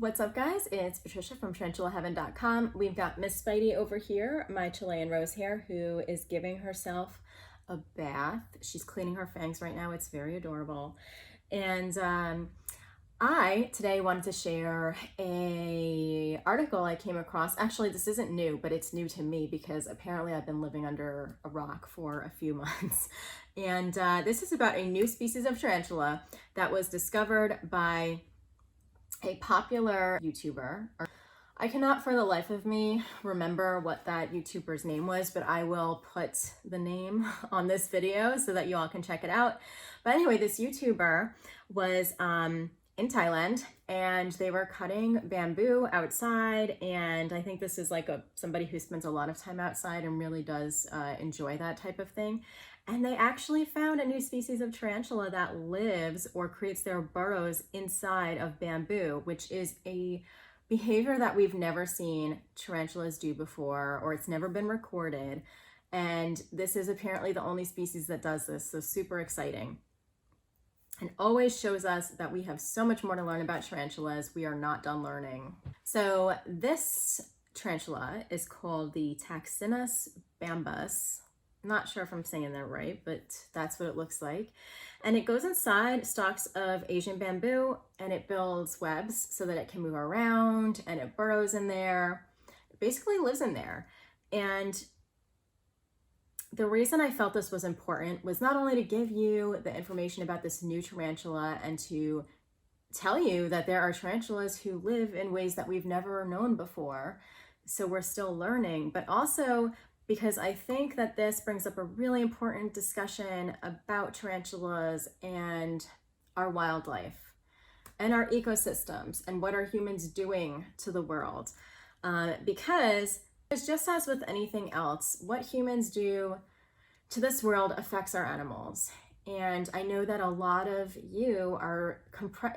What's up, guys? It's Patricia from TarantulaHeaven.com. We've got Miss Spidey over here, my Chilean rose hair, who is giving herself a bath. She's cleaning her fangs right now. It's very adorable. And I today wanted to share a article I came across. Actually, this isn't new, but it's new to me because apparently I've been living under a rock for a few months. And this is about a new species of tarantula that was discovered by a popular YouTuber. I cannot for the life of me remember what that YouTuber's name was, but I will put the name on this video so that you all can check it out. But anyway, this YouTuber was in Thailand and they were cutting bamboo outside, and I think this is like somebody who spends a lot of time outside and really does enjoy that type of thing. And they actually found a new species of tarantula that lives or creates their burrows inside of bamboo, which is a behavior that we've never seen tarantulas do before, or it's never been recorded. And this is apparently the only species that does this, so super exciting. And always shows us that we have so much more to learn about tarantulas. We are not done learning. So this tarantula is called the Taxinus bambus. I'm not sure if I'm saying that right, but that's what it looks like. And it goes inside stalks of Asian bamboo and it builds webs so that it can move around, and it burrows in there. It basically lives in there. And the reason I felt this was important was not only to give you the information about this new tarantula and to tell you that there are tarantulas who live in ways that we've never known before, so we're still learning, but also because I think that this brings up a really important discussion about tarantulas and our wildlife and our ecosystems and what are humans doing to the world. Because it's just as with anything else, what humans do to this world affects our animals. And I know that a lot of you are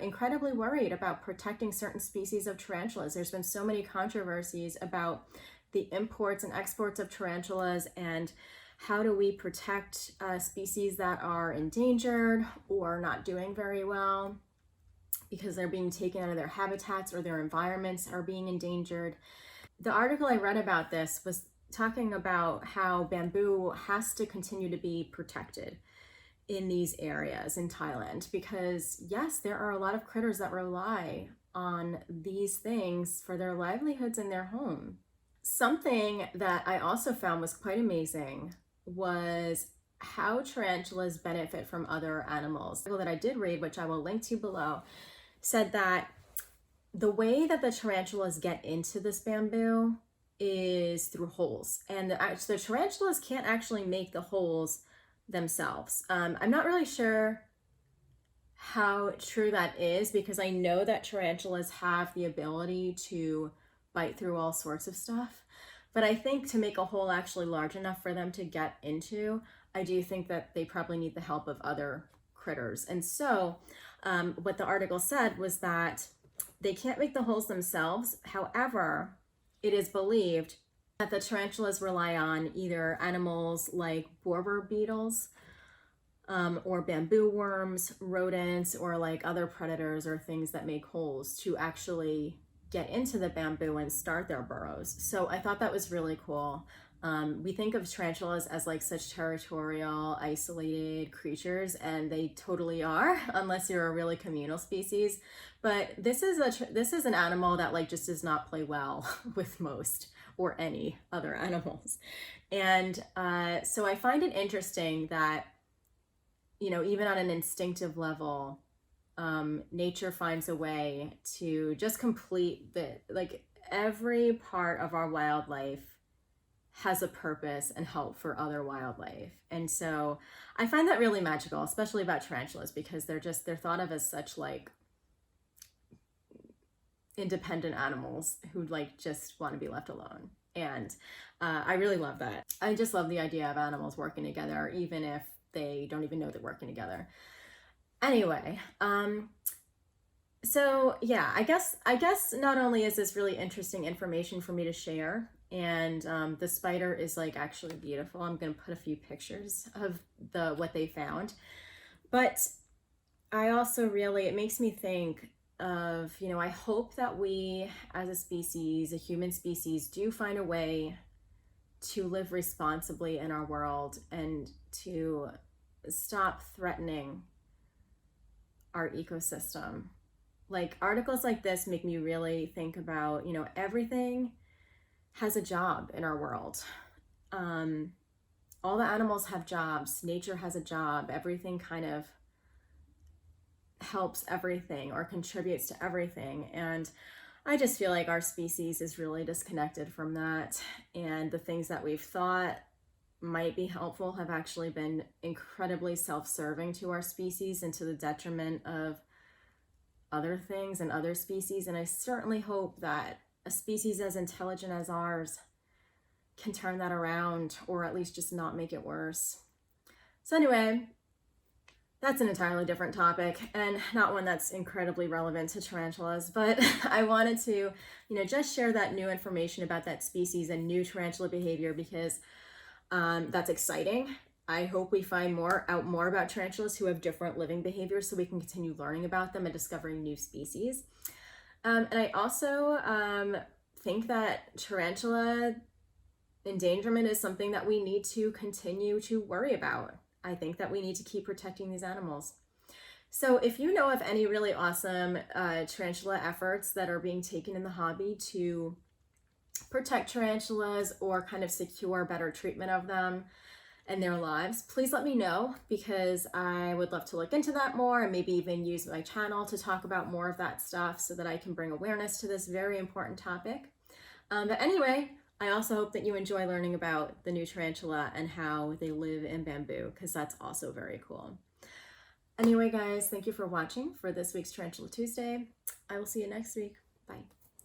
incredibly worried about protecting certain species of tarantulas. There's been so many controversies about the imports and exports of tarantulas, and how do we protect species that are endangered or not doing very well because they're being taken out of their habitats or their environments are being endangered. The article I read about this was talking about how bamboo has to continue to be protected in these areas in Thailand because yes, there are a lot of critters that rely on these things for their livelihoods in their home. Something that I also found was quite amazing was how tarantulas benefit from other animals. The article that I did read, which I will link to below, said that the way that the tarantulas get into this bamboo is through holes, and the tarantulas can't actually make the holes themselves. I'm not really sure how true that is because I know that tarantulas have the ability to bite through all sorts of stuff. But I think to make a hole actually large enough for them to get into, I do think that they probably need the help of other critters. And so what the article said was that they can't make the holes themselves. However, it is believed that the tarantulas rely on either animals like borer beetles or bamboo worms, rodents, or like other predators or things that make holes to actually get into the bamboo and start their burrows. So I thought that was really cool. We think of tarantulas as like such territorial, isolated creatures, and they totally are, unless you're a really communal species. But this is an animal that like just does not play well with most or any other animals. And so I find it interesting that, you know, even on an instinctive level, nature finds a way to just complete every part of our wildlife has a purpose and help for other wildlife. And so I find that really magical, especially about tarantulas, because they're thought of as such like independent animals who like just want to be left alone. And I really love that. I just love the idea of animals working together, even if they don't even know they're working together. Anyway, so yeah, I guess not only is this really interesting information for me to share, and the spider is like actually beautiful. I'm gonna put a few pictures of what they found, but I also really, it makes me think of, you know, I hope that we as a species, a human species, do find a way to live responsibly in our world and to stop threatening our ecosystem. Like, articles like this make me really think about, you know, everything has a job in our world. All the animals have jobs. Nature has a job. Everything kind of helps everything or contributes to everything. And I just feel like our species is really disconnected from that. And the things that we've thought might be helpful have actually been incredibly self-serving to our species and to the detriment of other things and other species. And I certainly hope that a species as intelligent as ours can turn that around, or at least just not make it worse. So anyway, that's an entirely different topic and not one that's incredibly relevant to tarantulas, but I wanted to, you know, just share that new information about that species and new tarantula behavior because that's exciting. I hope we find out more about tarantulas who have different living behaviors so we can continue learning about them and discovering new species. And I also think that tarantula endangerment is something that we need to continue to worry about. I think that we need to keep protecting these animals. So if you know of any really awesome tarantula efforts that are being taken in the hobby to protect tarantulas or kind of secure better treatment of them and their lives, please let me know, because I would love to look into that more and maybe even use my channel to talk about more of that stuff so that I can bring awareness to this very important topic. But anyway, I also hope that you enjoy learning about the new tarantula and how they live in bamboo, because that's also very cool. Anyway, guys, thank you for watching for this week's Tarantula Tuesday. I will see you next week. Bye.